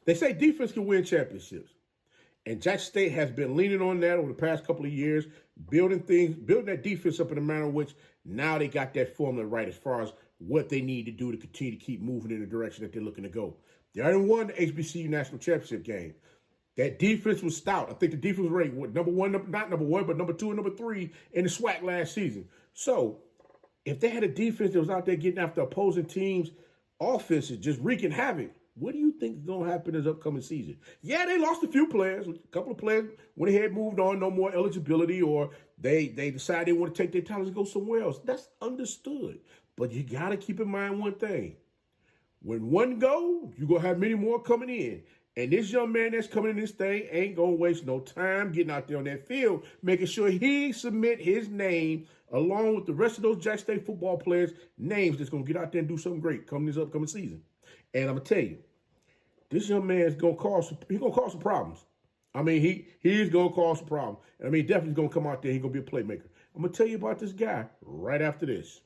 They say defense can win championships. And Jackson State has been leaning on that over the past couple of years, building that defense up in a manner in which now they got that formula right as far as what they need to do to continue to keep moving in the direction that they're looking to go. They already won the HBCU National Championship game. That defense was stout. I think the defense was ranked not number one, but number 2 and number 3 in the SWAC last season. So if they had a defense that was out there getting after opposing teams' offenses, just wreaking havoc, what do you think is going to happen this upcoming season? Yeah, they lost a few players. A couple of players went ahead, moved on, no more eligibility, or they decided they want to take their talents and go somewhere else. That's understood. But you got to keep in mind one thing. When one go, you're going to have many more coming in. And this young man that's coming in this thing ain't going to waste no time getting out there on that field, making sure he submit his name along with the rest of those Jackson State football players' names that's going to get out there and do something great coming this upcoming season. And I'm going to tell you, this young man is going to cause some problems. I mean, he's going to cause some problems. And I mean, definitely going to come out there. He's going to be a playmaker. I'm going to tell you about this guy right after this.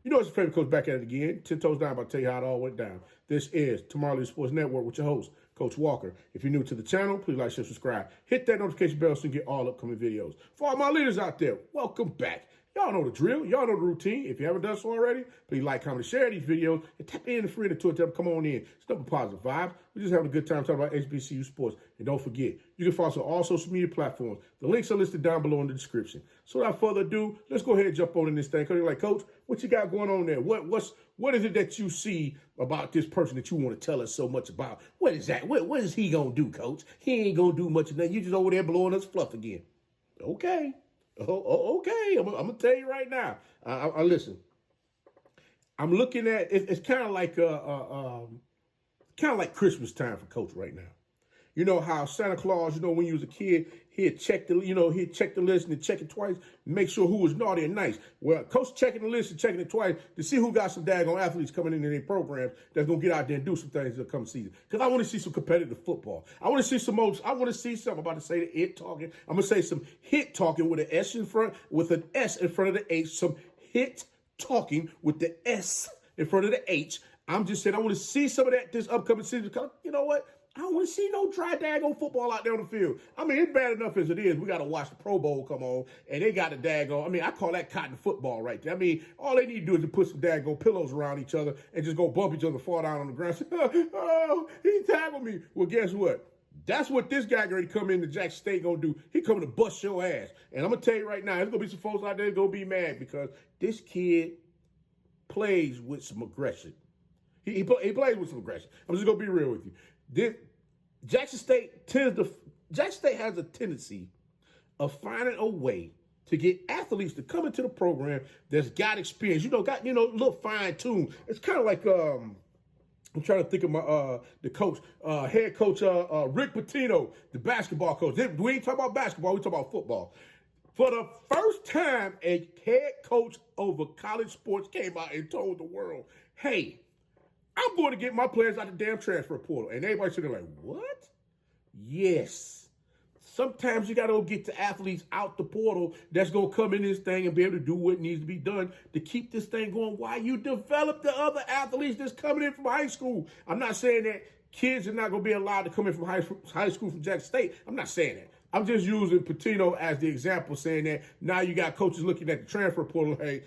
You know, it's your favorite coach back at it again. 10 toes down, about to tell you how it all went down. This is Tomorrow Leader Sports Network with your host, Coach Walker. If you're new to the channel, please like, share, subscribe. Hit that notification bell so you get all upcoming videos. For all my leaders out there, welcome back. Y'all know the drill. Y'all know the routine. If you haven't done so already, please like, comment, and share these videos. And tap in the free to Twitter. Come on in. It's nothing positive vibes. We're just having a good time talking about HBCU sports. And don't forget, you can follow us on all social media platforms. The links are listed down below in the description. So without further ado, let's go ahead and jump on in this thing. Because you're like, Coach, what you got going on there? What is it that you see about this person that you want to tell us so much about? What is that? What is he going to do, Coach? He ain't going to do much of that. You just over there blowing us fluff again. Okay. Okay. I'm going to tell you right now. I listen. I'm looking at it's kind of like Christmas time for Coach right now. You know how Santa Claus, when you was a kid, he'd check the list and check it twice, make sure who was naughty and nice. Well, Coach checking the list and checking it twice to see who got some daggone athletes coming in their programs that's gonna get out there and do some things this coming season. Because I want to see some competitive football. I want to see some. I'm about to say the it talking. I'm gonna say some hit talking with an S in front, with an S in front of the H. Some hit talking with the S in front of the H. I'm just saying I want to see some of that this upcoming season. Because you know what? I don't want to see no dry daggone football out there on the field. I mean, it's bad enough as it is. We got to watch the Pro Bowl come on, and they got the daggone. I mean, I call that cotton football right there. I mean, all they need to do is to put some daggone pillows around each other and just go bump each other, fall down on the ground. Say, oh, he tackled me. Well, guess what? That's what this guy going to come into Jackson State going to do. He coming to bust your ass. And I'm going to tell you right now, there's going to be some folks out there going to be mad because this kid plays with some aggression. He plays with some aggression. I'm just going to be real with you. Jackson State has a tendency of finding a way to get athletes to come into the program that's got experience, got a little fine tune. It's kind of like I'm trying to think of my the coach, head coach Rick Pitino, the basketball coach. We ain't talking about basketball, we talking about football. For the first time, a head coach over college sports came out and told the world, hey, I'm going to get my players out the damn transfer portal. And everybody's sitting there like, what? Yes. Sometimes you got to go get the athletes out the portal that's going to come in this thing and be able to do what needs to be done to keep this thing going while you develop the other athletes that's coming in from high school. I'm not saying that kids are not going to be allowed to come in from high school from Jackson State. I'm not saying that. I'm just using Pitino as the example, saying that now you got coaches looking at the transfer portal. Hey,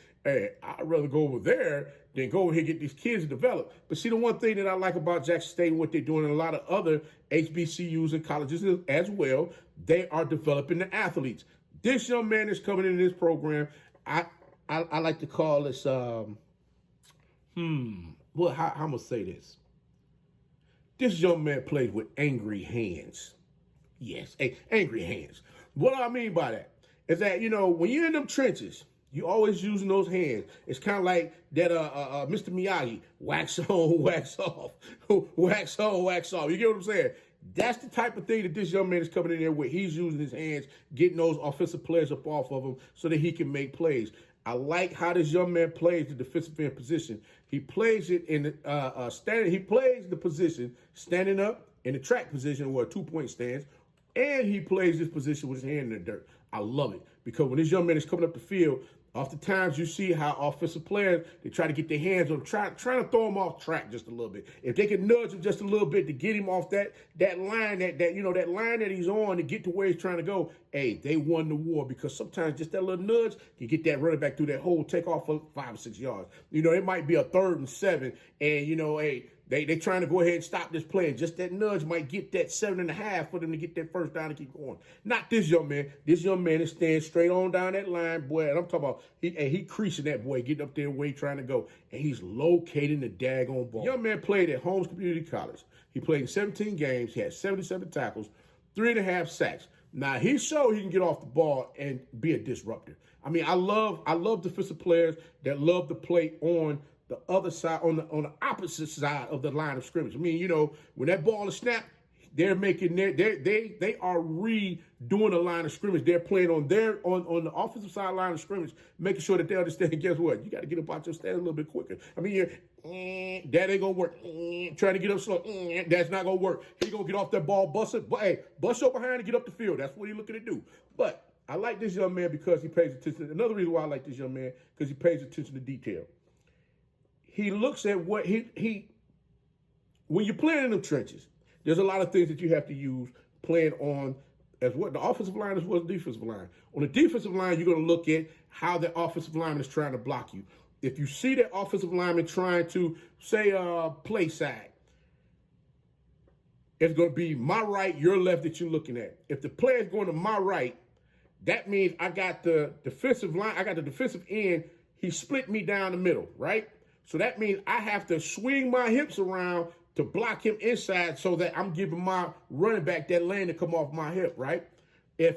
I'd rather go over there than go over here and get these kids to develop. But see, the one thing that I like about Jackson State and what they're doing in a lot of other HBCUs and colleges as well, they are developing the athletes. This young man is coming in this program. I like to call this, how I'm going to say this. This young man plays with angry hands. Yes, angry hands. What do I mean by that? Is that, when you're in them trenches, you always using those hands. It's kind of like that Mr. Miyagi, wax on, wax off, wax on, wax off. You get what I'm saying? That's the type of thing that this young man is coming in there with. He's using his hands, getting those offensive players up off of him so that he can make plays. I like how this young man plays the defensive end position. He plays it in the standing. He plays the position standing up in the track position where a 2-point stands. And he plays this position with his hand in the dirt. I love it because when this young man is coming up the field, oftentimes you see how offensive players, they try to get their hands on him, trying to throw him off track just a little bit. If they can nudge him just a little bit to get him off that line, that line that he's on to get to where he's trying to go, hey, they won the war, because sometimes just that little nudge can get that running back through that hole, take off for 5 or 6 yards. It might be a 3rd and 7, and hey, they trying to go ahead and stop this play, and just that nudge might get that 7.5 for them to get that first down and keep going. Not this young man. This young man is staying straight on down that line, boy. And I'm talking about he creasing that boy, getting up there where he's trying to go, and he's locating the daggone ball. Young man played at Holmes Community College. He played in 17 games. He had 77 tackles, 3.5 sacks. Now, he showed he can get off the ball and be a disruptor. I mean, I love defensive players that love to play on the other side, on the opposite side of the line of scrimmage. I mean, when that ball is snapped, they're making they are redoing the line of scrimmage. They're playing on the offensive side line of scrimmage, making sure that they understand. Guess what? You got to get up out your stand a little bit quicker. I mean, that ain't gonna work. Trying to get up slow, that's not gonna work. He's gonna get off that ball, bust your behind and get up the field. That's what he's looking to do. But I like this young man because he pays attention. Another reason why I like this young man, because he pays attention to detail. He looks at what when you're playing in the trenches, there's a lot of things that you have to use playing on as what the offensive line as well as the defensive line. On the defensive line, you're going to look at how the offensive lineman is trying to block you. If you see that offensive lineman trying to, say, play side, it's going to be my right, your left that you're looking at. If the player is going to my right, that means I got the defensive line, I got the defensive end, he split me down the middle, right? So that means I have to swing my hips around to block him inside so that I'm giving my running back that lane to come off my hip, right? If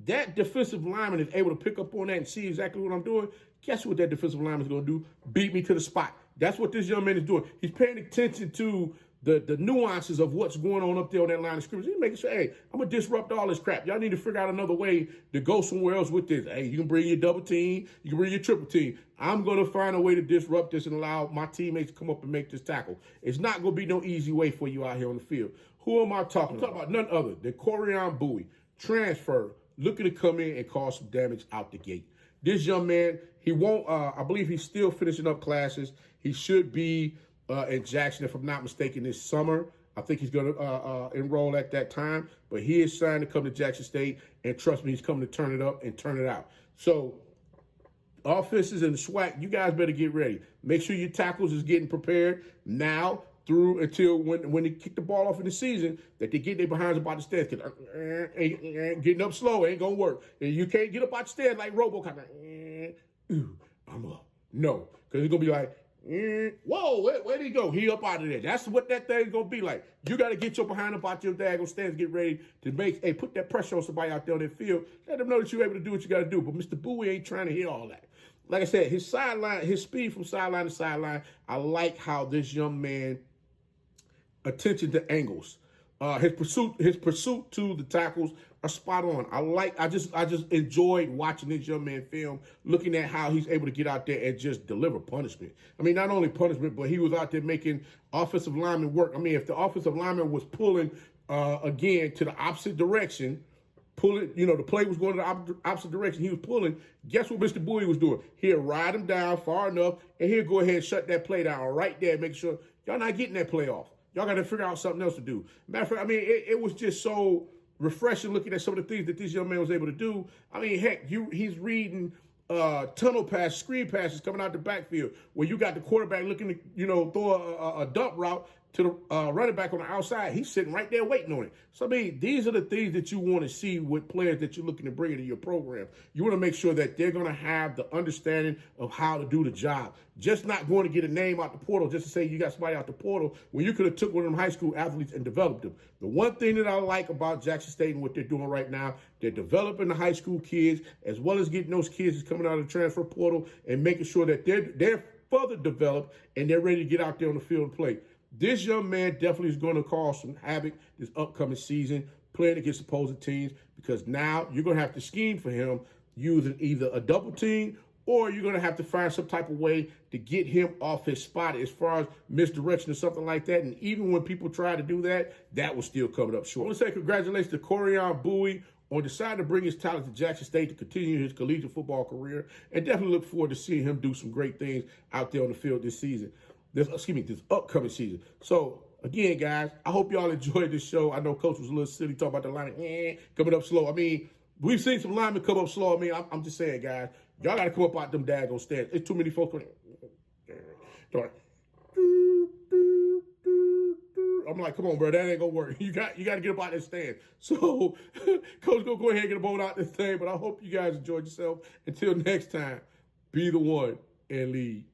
that defensive lineman is able to pick up on that and see exactly what I'm doing, guess what that defensive lineman is going to do? Beat me to the spot. That's what this young man is doing. He's paying attention to the nuances of what's going on up there on that line of scrimmage. He's making sure, hey, I'm going to disrupt all this crap. Y'all need to figure out another way to go somewhere else with this. Hey, you can bring your double team. You can bring your triple team. I'm going to find a way to disrupt this and allow my teammates to come up and make this tackle. It's not going to be no easy way for you out here on the field. Who am I talking about? I'm talking about none other than Coron Buie, transfer, looking to come in and cause some damage out the gate. This young man, he won't, I believe he's still finishing up classes. He should be in Jackson, if I'm not mistaken, this summer. I think he's going to enroll at that time. But he is signed to come to Jackson State, and trust me, he's coming to turn it up and turn it out. So offenses and the SWAC, you guys better get ready. Make sure your tackles is getting prepared now through until when they kick the ball off in the season, that they get their behinds up out the stands. Because getting up slow ain't going to work. And you can't get up out the stands like RoboCop. I'm up. No, because it's going to be like, whoa, where'd he go? He up out of there. That's what that thing's going to be like. You got to get your behind up out your daggone stands, get ready to put that pressure on somebody out there on that field. Let them know that you're able to do what you got to do. But Mr. Buie ain't trying to hear all that. Like I said, his speed from sideline to sideline, I like how this young man attention to angles. His pursuit to the tackles are spot on. I just enjoyed watching this young man film, looking at how he's able to get out there and just deliver punishment. I mean, not only punishment, but he was out there making offensive linemen work. I mean, if the offensive lineman was pulling again to the opposite direction, the play was going to the opposite direction, he was pulling. Guess what Mr. Buie was doing? He'll ride him down far enough, and he'll go ahead and shut that play down right there, make sure y'all not getting that play off. Y'all got to figure out something else to do. Matter of fact, I mean, it was just so refreshing looking at some of the things that this young man was able to do. I mean, heck, he's reading tunnel pass, screen passes coming out the backfield where you got the quarterback looking to, throw a dump route to the running back on the outside. He's sitting right there waiting on it. So, I mean, these are the things that you want to see with players that you're looking to bring into your program. You want to make sure that they're going to have the understanding of how to do the job. Just not going to get a name out the portal just to say you got somebody out the portal when you could have took one of them high school athletes and developed them. The one thing that I like about Jackson State and what they're doing right now, they're developing the high school kids as well as getting those kids that's coming out of the transfer portal and making sure that they're further developed and they're ready to get out there on the field and play. This young man definitely is going to cause some havoc this upcoming season, playing against opposing teams, because now you're going to have to scheme for him using either a double team or you're going to have to find some type of way to get him off his spot as far as misdirection or something like that. And even when people try to do that, that was still coming up short. I want to say congratulations to Coron Buie on deciding to bring his talent to Jackson State to continue his collegiate football career, and definitely look forward to seeing him do some great things out there on the field this season. This upcoming season. So, again, guys, I hope y'all enjoyed this show. I know Coach was a little silly talking about the lineman coming up slow. I mean, we've seen some linemen come up slow. I mean, I'm just saying, guys, y'all got to come up out them daggone stands. It's too many folks. I'm like, come on, bro, that ain't gonna work. You got to get up out that stand. So, Coach, go ahead and get a bone out this thing. But I hope you guys enjoyed yourself. Until next time, be the one and lead.